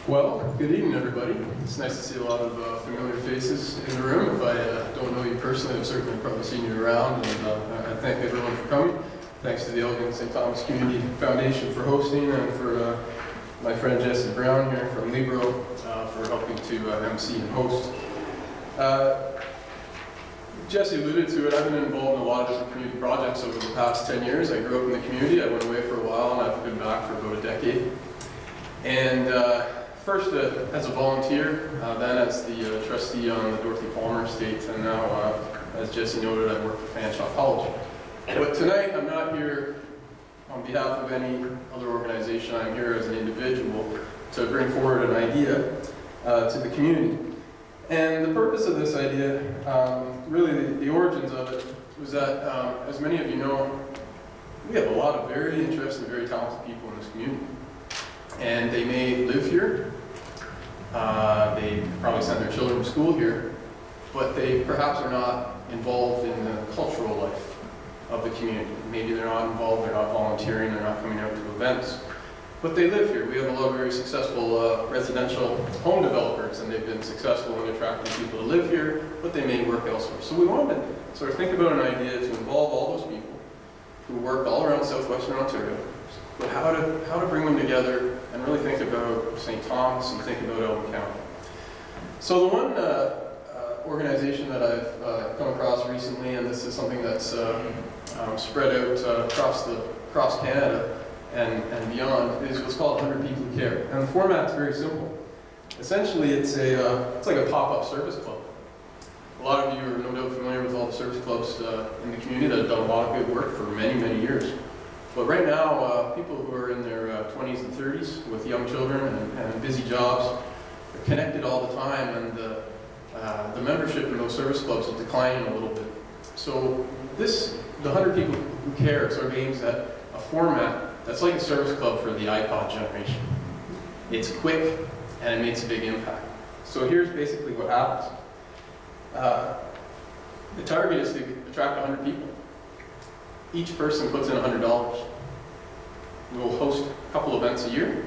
Well, good evening, everybody. It's nice to see a lot of familiar faces in the room. If I don't know you personally, I've certainly probably seen you around, and I thank everyone for coming. Thanks to the Elgin St. Thomas Community Foundation for hosting, and for my friend Jesse Brown here from Libro for helping to MC and host. Jesse alluded to it. I've been involved in a lot of different community projects over the past 10 years. I grew up in the community. I went away for a while, and I've been back for about a decade. And first as a volunteer, then as the trustee on the Dorothy Palmer estate, and now, as Jesse noted, I work for Fanshawe College. But tonight, I'm not here on behalf of any other organization. I'm here as an individual to bring forward an idea to the community. And the purpose of this idea, really the origins of it, was that, as many of you know, we have a lot of very interesting, very talented people in this community. And they may live here, they probably send their children to school here, but they perhaps are not involved in the cultural life of the community. Maybe they're not involved, they're not volunteering, they're not coming out to events, but they live here. We have a lot of very successful residential home developers, and they've been successful in attracting people to live here, but they may work elsewhere. So we wanted to sort of think about an idea to involve all those people who work all around southwestern Ontario, but how to bring them together and really think about St. Thomas and think about Elgin County. So the one organization that I've come across recently, and this is something that's spread out across Canada and beyond, is what's called 100 People Who Care. And the format's very simple. Essentially, it's like a pop-up service club. A lot of you are no doubt familiar with all the service clubs in the community that have done a lot of good work for many, many years. But right now, people who are in their 20s and 30s with young children and busy jobs are connected all the time, and the membership in those service clubs is declining a little bit. So the 100 People Who Care sort of aims at a format that's like a service club for the iPod generation. It's quick and it makes a big impact. So here's basically what happens. The target is to attract 100 people. Each person puts in $100. We'll host a couple events a year.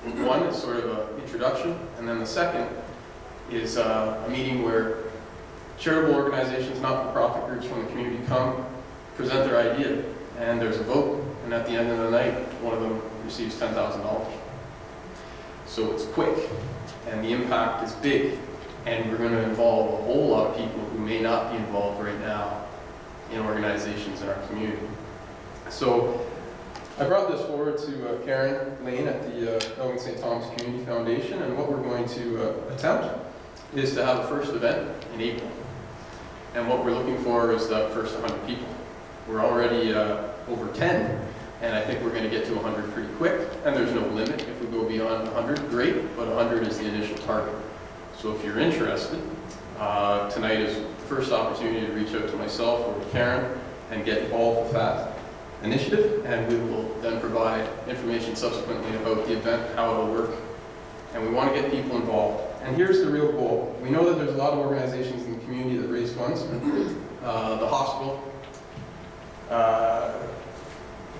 One is sort of an introduction, and then the second is a meeting where charitable organizations, not-for-profit groups from the community come, present their idea, and there's a vote, and at the end of the night, one of them receives $10,000. So it's quick, and the impact is big, and we're going to involve a whole lot of people who may not be involved right now in organizations in our community. So I brought this forward to Karen Lane at the Elgin St. Thomas Community Foundation, and what we're going to attempt is to have a first event in April. And what we're looking for is the first 100 people. We're already over 10, and I think we're going to get to 100 pretty quick, and there's no limit. If we go beyond 100, great, but 100 is the initial target. So if you're interested, tonight is the first opportunity to reach out to myself or to Karen and get involved with that initiative, and we will then provide information subsequently about the event, how it'll work, and we want to get people involved. And here's the real goal. We know that there's a lot of organizations in the community that raise funds. The hospital,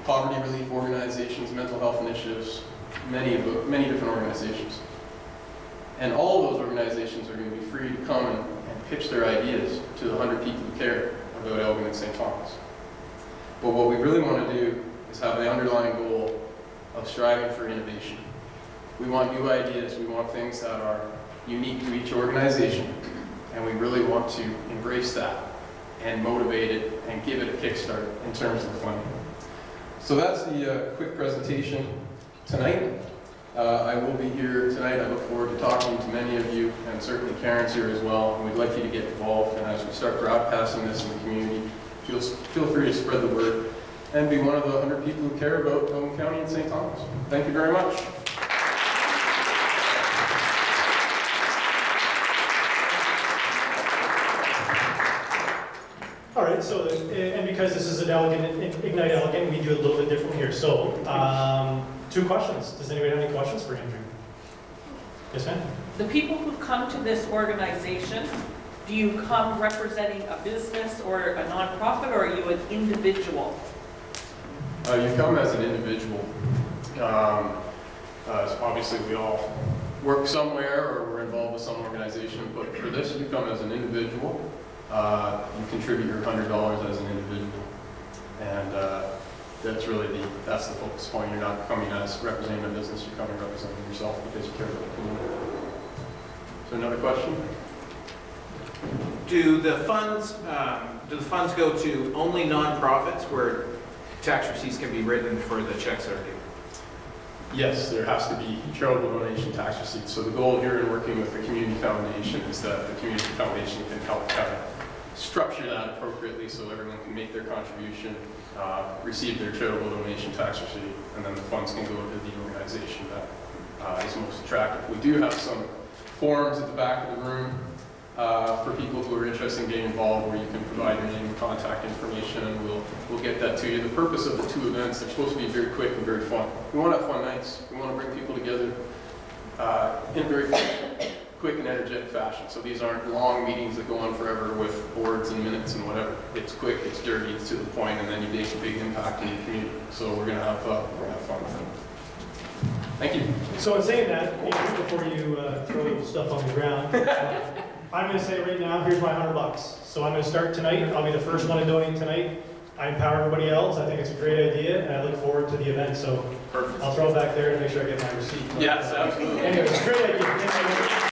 poverty relief organizations, mental health initiatives, many different organizations. And all of those organizations are going to be free to come and pitch their ideas to the 100 people who care about Elgin and St. Thomas. But what we really want to do is have the underlying goal of striving for innovation. We want new ideas, we want things that are unique to each organization, and we really want to embrace that and motivate it and give it a kickstart in terms of funding. So that's the quick presentation tonight. I will be here tonight. I look forward to talking to many of you, and certainly Karen's here as well. And we'd like you to get involved, and as we start broadcasting this in the community, feel free to spread the word and be one of the 100 people who care about Elgin County and St. Thomas. Thank you very much. All right, so, and because this is an Elgin, Ignite Elgin, we do it a little bit different here. So, 2 questions. Does anybody have any questions for Andrew? Yes, ma'am? The people who come to this organization, do you come representing a business or a nonprofit, or are you an individual? You come as an individual. Obviously, we all work somewhere or we're involved with some organization, but for this, you come as an individual. You contribute your $100 as an individual. And that's really that's the focus point. You're not coming as representing a business, you're coming representing yourself because you care about the community. So another question? Do the funds go to only nonprofits where tax receipts can be written for the checks that are due? Yes, there has to be charitable donation tax receipts. So the goal here in working with the community foundation is that the community foundation can help kind of structure that appropriately so everyone can make their contribution, receive their charitable donation tax receipt, and then the funds can go to the organization that is most attractive. We do have some forms at the back of the room for people who are interested in getting involved, where you can provide your name and contact information, and we'll get that to you. The purpose of the two events, they're supposed to be very quick and very fun. We want to have fun nights. We want to bring people together in very quick and energetic fashion. So these aren't long meetings that go on forever with boards and minutes and whatever. It's quick, it's dirty, it's to the point, and then you make a big impact in the community. So we're going to have fun with it. Thank you. So in saying that, before you throw stuff on the ground, I'm going to say right now, here's my $100. So I'm going to start tonight. I'll be the first one to donate tonight. I empower everybody else. I think it's a great idea, and I look forward to the event. So Perfect. I'll throw it back there and make sure I get my receipt. Yes, absolutely. Anyways, great idea. Thank you.